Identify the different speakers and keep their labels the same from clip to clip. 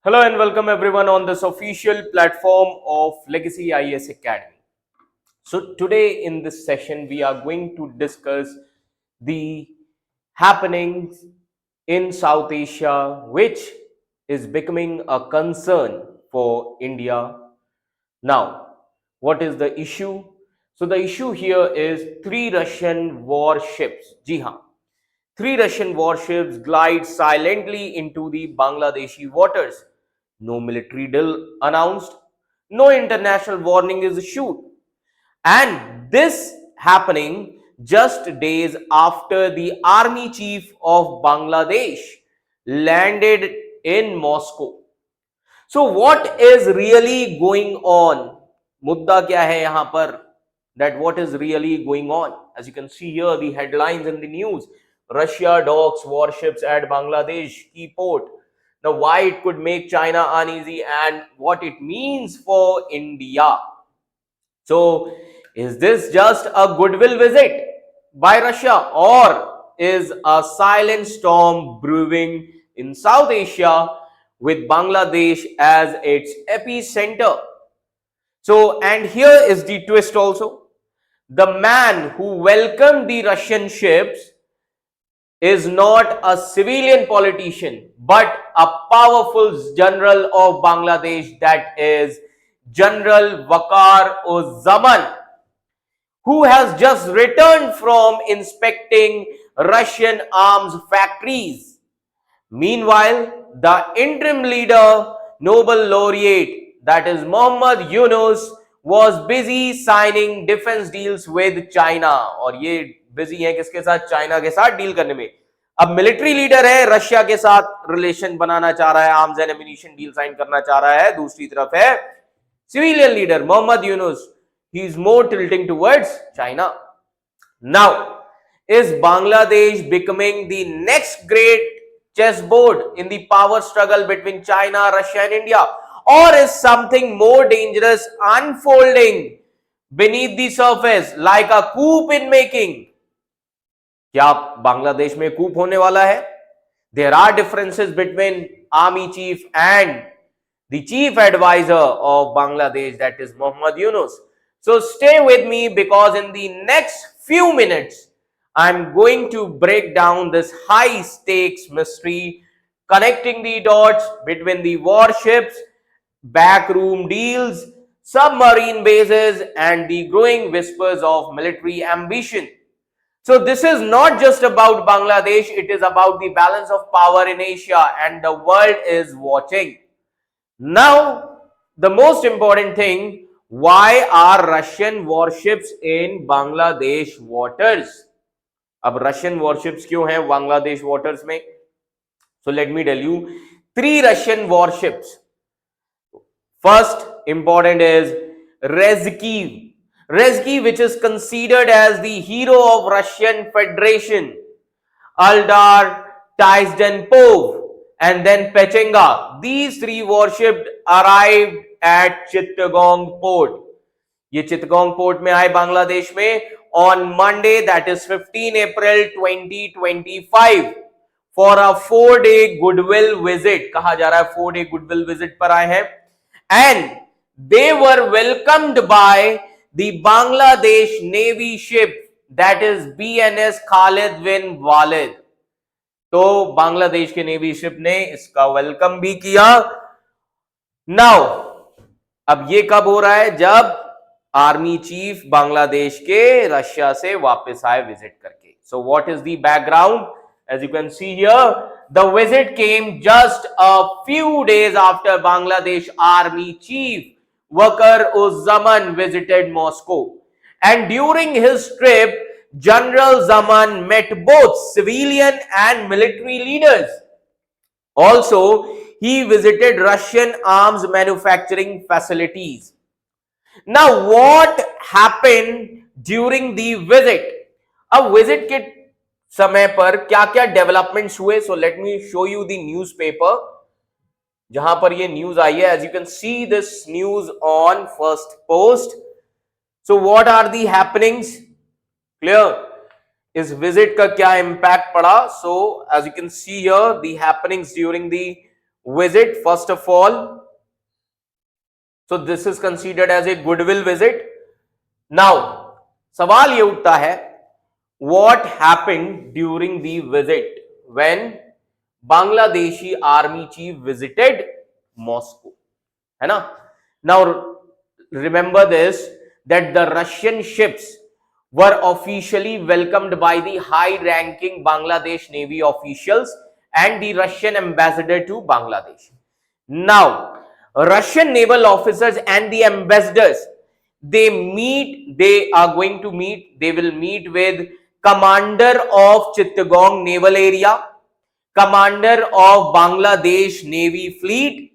Speaker 1: Hello and welcome everyone on this official platform of Legacy IAS Academy. So today in this session we are going to discuss the happenings in South Asia which is becoming a concern for India now. What is the issue? So the issue here is three Russian warships. Ji haan. Three Russian warships glide silently into the Bangladeshi waters. No military deal announced, no international warning is issued. And this happening just days after the army chief of Bangladesh landed in Moscow. So what is really going on? मुद्दा क्या है यहाँ पर? That what is really going on? As you can see here, the headlines in the news: Russia docks warships at Bangladesh key port. Now, why it could make China uneasy and what it means for India. So, is this just a goodwill visit by Russia, or is a silent storm brewing in South Asia with Bangladesh as its epicenter? So, and here is the twist also. The man who welcomed the Russian ships is not a civilian politician, but a powerful general of Bangladesh, that is General Waqar-uz-Zaman, who has just returned from inspecting Russian arms factories. Meanwhile, the interim leader, Nobel laureate, that is Mohammad Yunus, was busy signing defense deals with China. और ये busy है किसके साथ? China के साथ deal करने में. अब मिलिट्री लीडर है, रशिया के साथ रिलेशन बनाना चाह रहा है, arms and ammunition deal sign करना चाह रहा है. दूसरी तरफ है civilian leader Mohammad Yunus. He is more tilting towards China. Now, is Bangladesh becoming the next great chessboard in the power struggle between China, Russia and India? Or is something more dangerous unfolding beneath the surface like a coup in making? क्या बांग्लादेश में कूप होने वाला है? There are differences between army chief and the chief advisor of Bangladesh, that is Mohammad Yunus. So stay with me because in the next few minutes I'm going to break down this high stakes mystery, connecting the dots between the warships, backroom deals, submarine bases and the growing whispers of military ambition. So this is not just about Bangladesh, it is about the balance of power in Asia, and the world is watching. Now, the most important thing, why are Russian warships in Bangladesh waters? अब Russian warships क्यों हैं Bangladesh waters में? So let me tell you, three Russian warships. First important is Rezkiv. Rezkiv, which is considered as the hero of Russian Federation. Aldar, Tyzdenpov, and then Pechenga. These three warships arrived at Chittagong port. ये चिttagong port में आए बांग्लादेश में on Monday, that is 15 April 2025 for a 4-day goodwill visit. कहा जा रहा है 4-day goodwill visit पर आए हैं, and they were welcomed by the Bangladesh Navy ship, that is BNS Khalid bin Walid. तो बांग्लादेश के नेवी शिप ने इसका वेलकम भी किया. नाउ अब ये कब हो रहा है? जब आर्मी चीफ बांग्लादेश के रशिया से वापस आए विजिट करके. So what is the background? As you can see here, the visit came just a few days after Bangladesh army chief Waqar-uz-Zaman visited Moscow, and during his trip General Zaman met both civilian and military leaders. Also, he visited Russian arms manufacturing facilities. Now, what happened during the visit? अब visit के समय पर क्या क्या developments हुए? So let me show you the newspaper जहां पर ये न्यूज आई है. As you can see this news on first post. So what are the happenings? Clear? इस विजिट का क्या इम्पैक्ट पड़ा? So as you can see here, the happenings during the visit first of all. So this is considered as a goodwill visit. Now, सवाल ये उठता है, what happened during the visit when Bangladeshi army chief visited Moscow? है ना? Now, remember this, that the Russian ships were officially welcomed by the high-ranking Bangladesh Navy officials and the Russian ambassador to Bangladesh. Now, Russian naval officers and the ambassadors, they will meet with commander of Chittagong Naval Area, commander of Bangladesh Navy Fleet,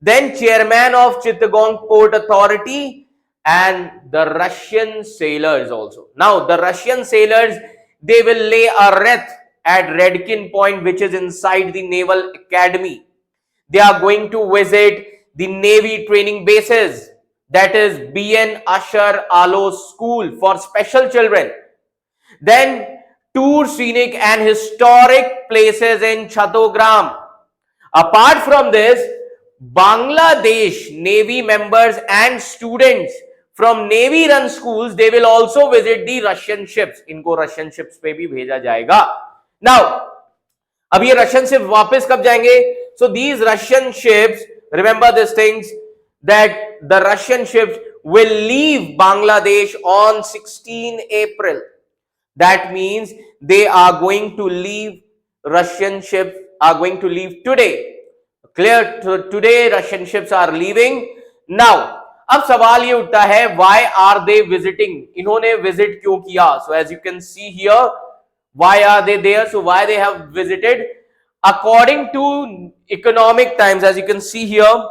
Speaker 1: then chairman of Chittagong Port Authority, and the Russian sailors also. Now, the Russian sailors, they will lay a wreath at Redkin Point, which is inside the Naval Academy. They are going to visit the Navy training bases, that is BN Asher Alo School for special children. Then tour scenic and historic places in Chattogram. Apart from this, Bangladesh Navy members and students from Navy run schools, they will also visit the Russian ships. इनको Russian ships पे भी भेजा जाएगा. Now, अब ये Russian ships वापस कब जाएंगे? So these Russian ships, remember these things, that the Russian ships will leave Bangladesh on 16 April. That means they are going to leave, Russian ships are going to leave today. Clear? Today Russian ships are leaving. Now, अब सवाल ये उठता है, why are they visiting? इन्होंने visit क्यों किया? So as you can see here, why are they there? So why they have visited? According to Economic Times, as you can see here,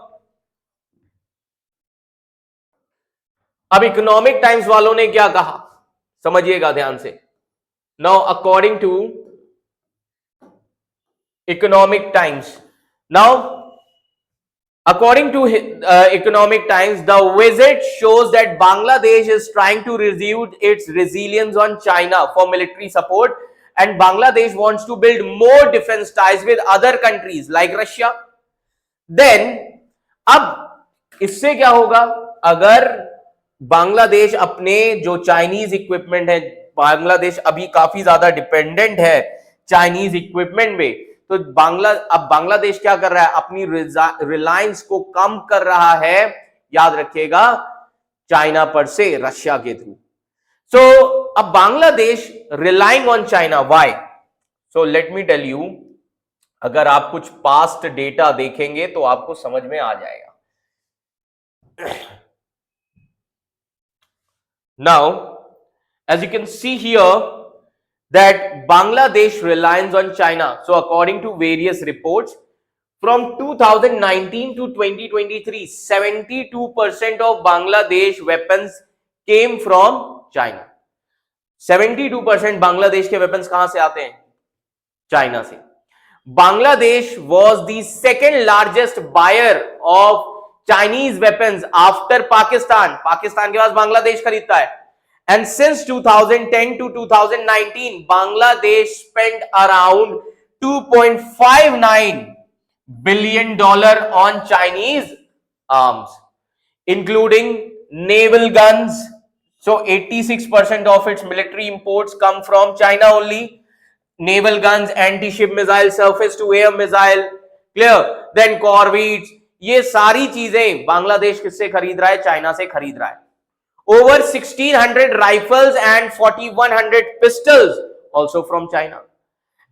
Speaker 1: अब Economic Times वालों ने क्या कहा, समझिएगा ध्यान से. Now, according to Economic Times, now, according to Economic Times, the visit shows that Bangladesh is trying to resume its resilience on China for military support, and Bangladesh wants to build more defense ties with other countries like Russia. Then, अब इससे क्या होगा? अगर बांग्लादेश अपने जो Chinese equipment है, बांग्लादेश अभी काफी ज्यादा डिपेंडेंट है चाइनीज इक्विपमेंट में, तो अब बांग्लादेश क्या कर रहा है? अपनी रिलायंस को कम कर रहा है, याद रखिएगा, चाइना पर से, रशिया के थ्रू. सो अब Bangladesh relying on China, why? So let me tell you, अगर आप कुछ पास्ट डेटा देखेंगे तो आपको समझ में आ जाएगा. Now, as you can see here, that Bangladesh relies on China. So according to various reports, from 2019 to 2023, 72% of Bangladesh weapons came from China. 72% Bangladesh के weapons कहां से आते हैं? चाइना से. Bangladesh was the second largest buyer of Chinese weapons after Pakistan. Pakistan के बाद बांग्लादेश खरीदता है. And since 2010 to 2019, Bangladesh spent around $2.59 billion on Chinese arms, including naval guns. So 86% of its military imports come from China only. Naval guns, anti-ship missile, surface-to-air missile, clear? Then corvettes. ये सारी चीजें बांग्लादेश किससे खरीद रहा है? China से खरीद रहा है. Over 1600 rifles and 4100 pistols also from China.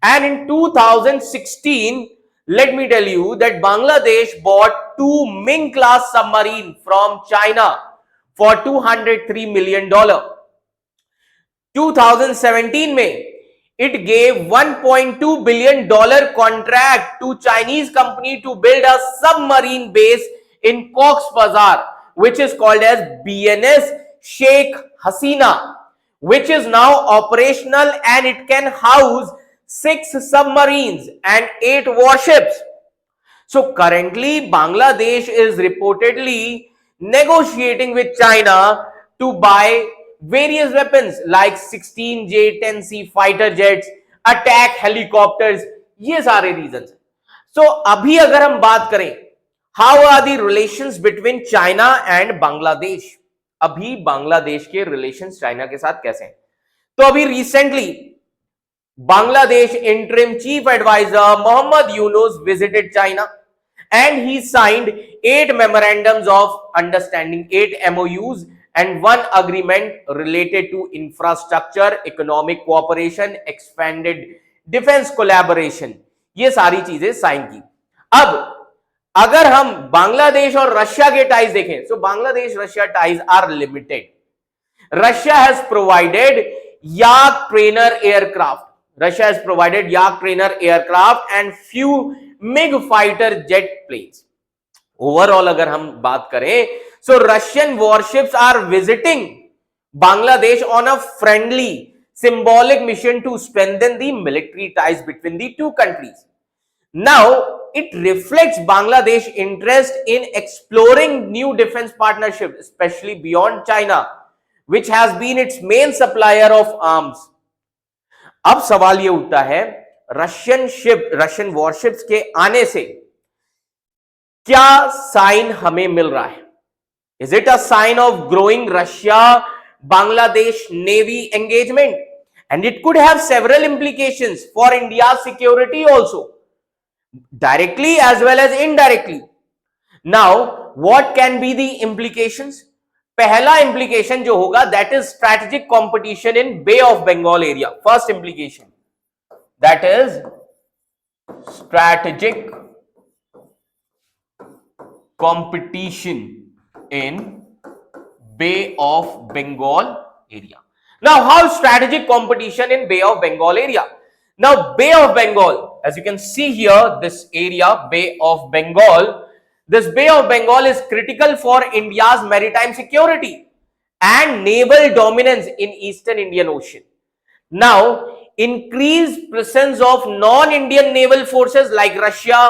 Speaker 1: And in 2016, let me tell you that Bangladesh bought 2 Ming class submarine from China for $203 million. 2017 में it gave $1.2 billion contract to Chinese company to build a submarine base in Cox's Bazar, which is called as BNS Sheikh Hasina, which is now operational, and it can house 6 submarines and 8 warships. So currently Bangladesh is reportedly negotiating with China to buy various weapons like 16J-10C fighter jets, attack helicopters. ये सारे reasons. अभी अगर हम बात करें how are the relations between China and Bangladesh, अभी बांग्लादेश के relations China के साथ कैसे हैं? तो अभी recently Bangladesh interim chief advisor Mohammad Yunus visited China and he signed 8 memorandums of understanding, 8 MOUs and 1 agreement related to infrastructure, economic cooperation, expanded defense collaboration. ये सारी चीजें साइन की। अब अगर हम बांग्लादेश और रशिया के टाइज देखें, so Bangladesh Russia ties are limited. Russia has provided Yak trainer aircraft. Russia has provided Yak trainer aircraft and few MiG fighter jet planes. Overall, अगर हम बात करें, so Russian warships are visiting Bangladesh on a friendly, symbolic mission to strengthen the military ties between the two countries. Now, it reflects Bangladesh interest in exploring new defense partnerships, especially beyond China, which has been its main supplier of arms. अब सवाल ये उठता है, Russian warships के आने से क्या sign हमें मिल रहा है? Is it a sign of growing Russia Bangladesh navy engagement? And it could have several implications for India security also, directly as well as indirectly. Now what can be the implications? पहला implication जो होगा that is strategic competition in Bay of Bengal area. First implication that is strategic competition in Bay of Bengal area. Now how strategic competition in Bay of Bengal area? Now bay of Bengal, as you can see here, this area, Bay of Bengal, this Bay of Bengal is critical for India's maritime security and naval dominance in Eastern Indian Ocean. Now, increased presence of non-Indian naval forces like Russia,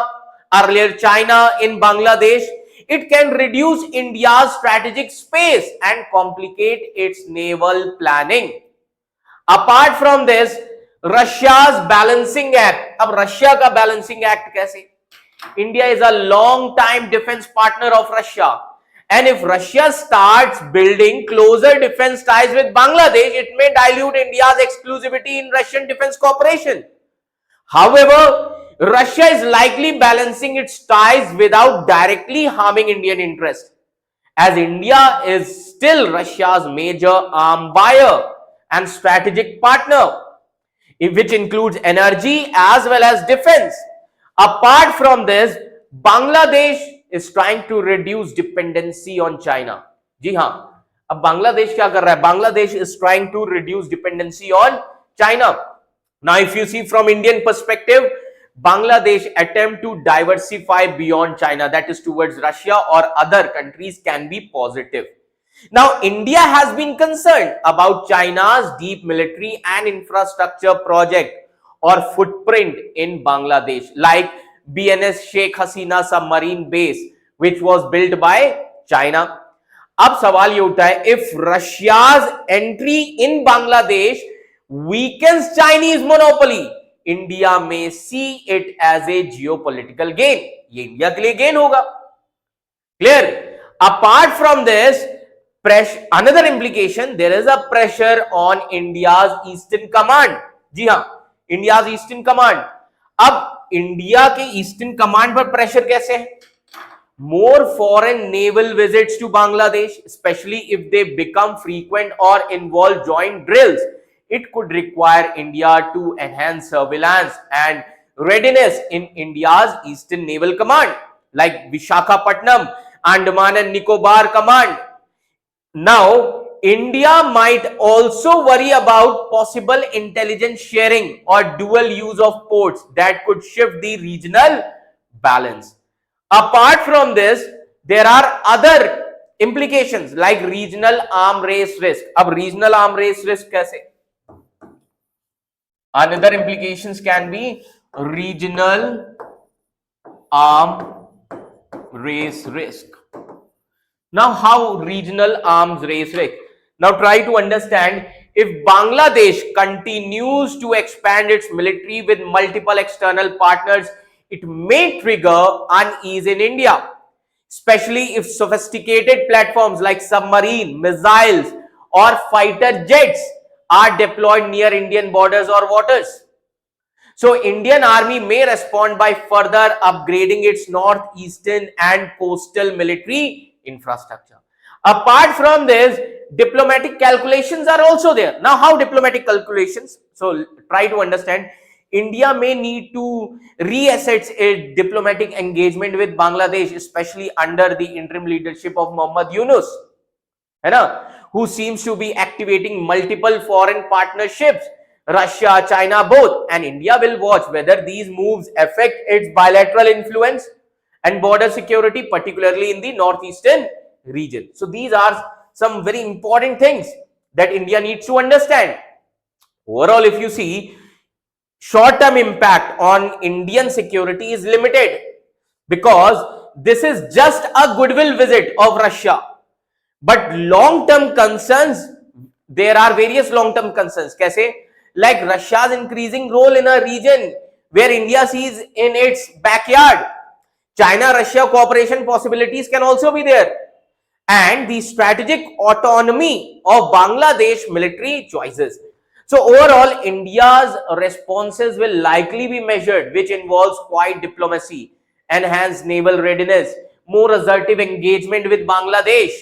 Speaker 1: earlier China in Bangladesh, it can reduce India's strategic space and complicate its naval planning. Apart from this, Russia's balancing act. अब Russia का balancing act कैसे? India is a long time defense partner of Russia, and if Russia starts building closer defense ties with Bangladesh, it may dilute India's exclusivity in Russian defense cooperation. However, Russia is likely balancing its ties without directly harming Indian interests, as India is still Russia's major arm buyer and strategic partner, which includes energy as well as defense. Apart from this, Bangladesh is trying to reduce dependency on China. जी हाँ, अब बांग्लादेश क्या कर रहा है? Bangladesh is trying to reduce dependency on China. Now, if you see from Indian perspective, Bangladesh attempt to diversify beyond China, that is towards Russia or other countries, can be positive. Now, India has been concerned about China's deep military and infrastructure project or footprint in Bangladesh, like BNS Sheikh Hasina submarine base, which was built by China. अब सवाल ये उठता है, if Russia's entry in Bangladesh weakens Chinese monopoly, India may see it as a geopolitical gain. ये India के लिए gain होगा. Clear? Apart from this, another implication, there is a pressure on India's Eastern Command. जी हाँ, India's eastern command. अब India के eastern command पर pressure कैसे है? More foreign naval visits to Bangladesh, specially if they become frequent और involve joint drills, it could require India to enhance surveillance and readiness in India's Eastern Naval Command, like Visakhapatnam, Andaman and Nicobar Command. Now, India might also worry about possible intelligence sharing or dual use of ports that could shift the regional balance. Apart from this, there are other implications like regional arm race risk. अब regional arm race risk कैसे? Another implications can be regional arm race risk. Now, how regional arms race risk? Now, try to understand, if Bangladesh continues to expand its military with multiple external partners, it may trigger unease in India, especially if sophisticated platforms like submarine, missiles, or fighter jets are deployed near Indian borders or waters. So Indian Army may respond by further upgrading its northeastern and coastal military infrastructure. Apart from this, diplomatic calculations are also there. Now, how diplomatic calculations? So try to understand. India may need to reassess its diplomatic engagement with Bangladesh, especially under the interim leadership of Muhammad Yunus, है ना, who seems to be activating multiple foreign partnerships, Russia, China, both, and India will watch whether these moves affect its bilateral influence and border security, particularly in the northeastern region. So these are some very important things that India needs to understand. Overall, if you see, short-term impact on Indian security is limited because this is just a goodwill visit of Russia. But long-term concerns, there are various long-term concerns. Kaise? Like Russia's increasing role in a region where India sees in its backyard. China-Russia cooperation possibilities can also be there. And the strategic autonomy of Bangladesh military choices. So overall, India's responses will likely be measured, which involves quiet diplomacy, enhanced naval readiness, more assertive engagement with Bangladesh.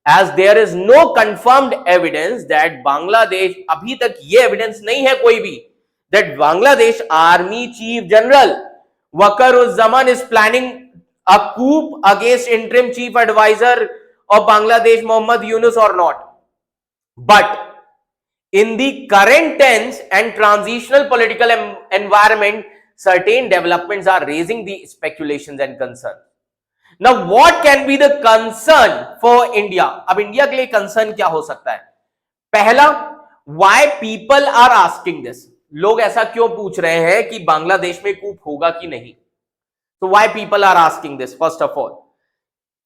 Speaker 1: As there is no confirmed evidence that Bangladesh, अभी तक ये evidence नहीं है कोई भी, that Bangladesh Army Chief General Waqar-uz-Zaman is planning a coup against interim chief advisor of Bangladesh Muhammad Yunus or not. But in the current tense and transitional political environment, certain developments are raising the speculations and concerns. Now, what can be the concern for India? अब India के लिए concern क्या हो सकता है? पहला, why people are asking this? लोग ऐसा क्यों पूछ रहे हैं कि बांग्लादेश में कूप होगा कि नहीं? So why people are asking this? First of all,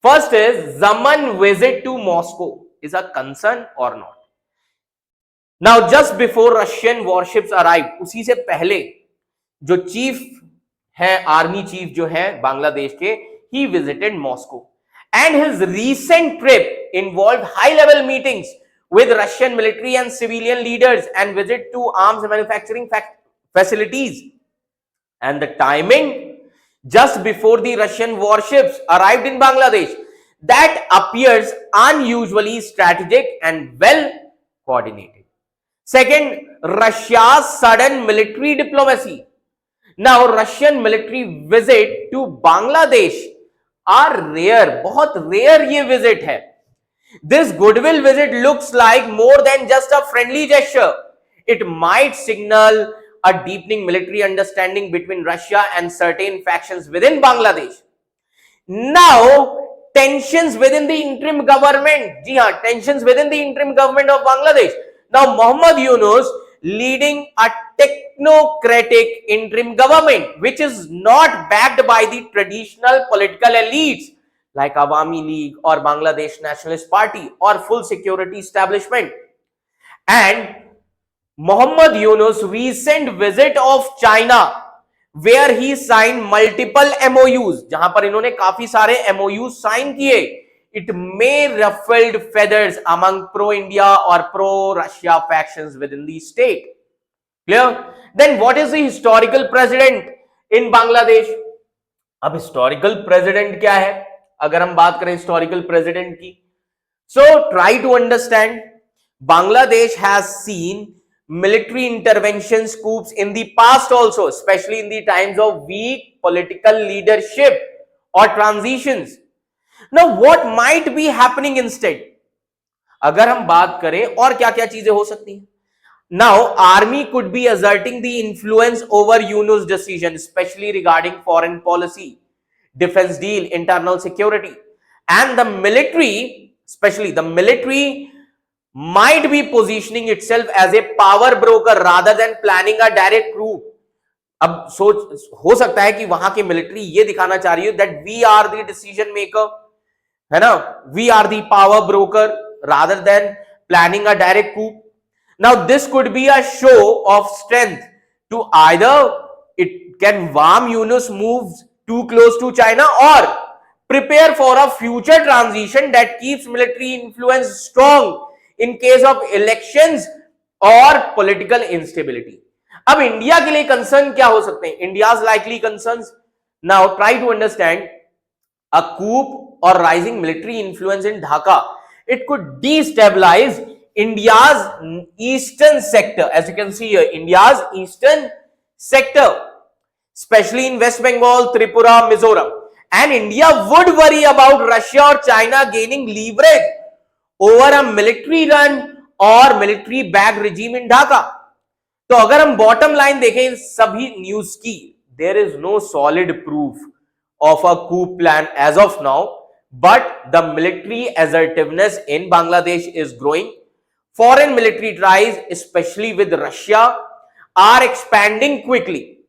Speaker 1: first is Zaman visit to Moscow is a concern or not? Now, just before Russian warships arrived, उसी से पहले जो चीफ है, आर्मी चीफ जो है बांग्लादेश के, he visited Moscow, and his recent trip involved high-level meetings with Russian military and civilian leaders and visit to arms manufacturing facilities. And the timing, just before the Russian warships arrived in Bangladesh, that appears unusually strategic and well coordinated. Second, Russia's sudden military diplomacy. Now, Russian military visit to Bangladesh are rare, बहुत rare ये visit है. This goodwill visit looks like more than just a friendly gesture. It might signal a deepening military understanding between Russia and certain factions within Bangladesh. Now, tensions within the interim government. जी हाँ, tensions within the interim government of Bangladesh. Now, Muhammad Yunus leading a technocratic interim government, which is not backed by the traditional political elites like Awami League or Bangladesh Nationalist Party or full security establishment. And Muhammad Yunus' recent visit of China, where he signed multiple MOUs, जहां पर इन्होंने काफी सारे MOUs sign किए, it may ruffled feathers among pro-India or pro-Russia factions within the state. Clear? Then what is the historical precedent in Bangladesh? अब historical precedent क्या है? अगर हम बात करें historical precedent की, so try to understand. Bangladesh has seen military interventions, coups in the past also, especially in the times of weak political leadership or transitions. Now, what might be happening instead? अगर हम बात करें और क्या क्या चीजें हो सकती हैं? Now, army could be asserting the influence over Yunus' decision, especially regarding foreign policy, defense deal, internal security, and the military, especially the military, might be positioning itself as a power broker rather than planning a direct coup. अब सोच हो सकता है कि वहां की military ये दिखाना चाह रही हो that we are the decision maker, है ना, we are the power broker rather than planning a direct coup. Now, this could be a show of strength to either it Can Wam Yunus move too close to China, or prepare for a future transition that keeps military influence strong in case of elections or political instability? अब India के लिए concern क्या हो सकते हैं? India's likely concerns, now try to understand a coup or rising military influence in Dhaka. It could destabilize India's eastern sector. As you can see here, India's eastern sector, especially in West Bengal, Tripura, Mizoram. And India would worry about Russia or China gaining leverage over a military run or military backed regime in Dhaka. तो अगर हम bottom line देखें इन सभी news की, there is no solid proof of a coup plan as of now, but the military assertiveness in Bangladesh is growing. Foreign military ties, especially with Russia, are expanding quickly.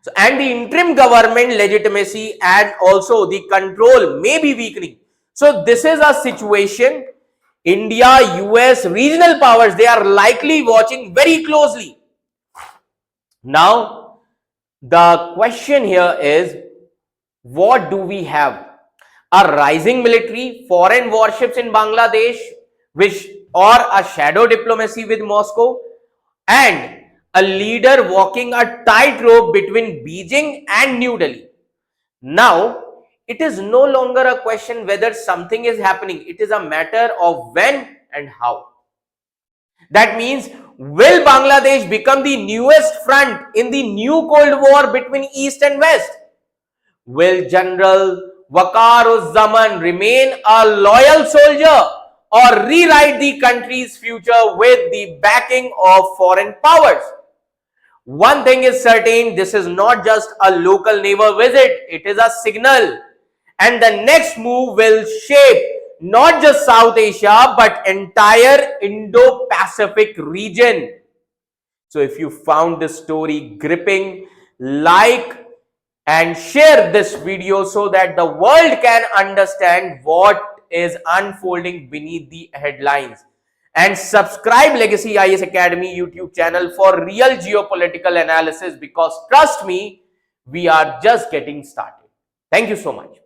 Speaker 1: So, and the interim government legitimacy and also the control may be weakening. So this is a situation India, US, regional powers, they are likely watching very closely. Now, the question here is, what do we have? A rising military, foreign warships in Bangladesh, which or a shadow diplomacy with Moscow, and a leader walking a tightrope between Beijing and New Delhi. Now, it is no longer a question whether something is happening. It is a matter of when and how. That means, will Bangladesh become the newest front in the new Cold War between East and West? Will General Waqar-uz-Zaman remain a loyal soldier or rewrite the country's future with the backing of foreign powers? One thing is certain, this is not just a local naval visit, it is a signal. And the next move will shape not just South Asia but entire Indo-Pacific region. So if you found this story gripping, like and share this video so that the world can understand what is unfolding beneath the headlines. And subscribe Legacy IAS Academy YouTube channel for real geopolitical analysis, because trust me, we are just getting started. Thank you so much.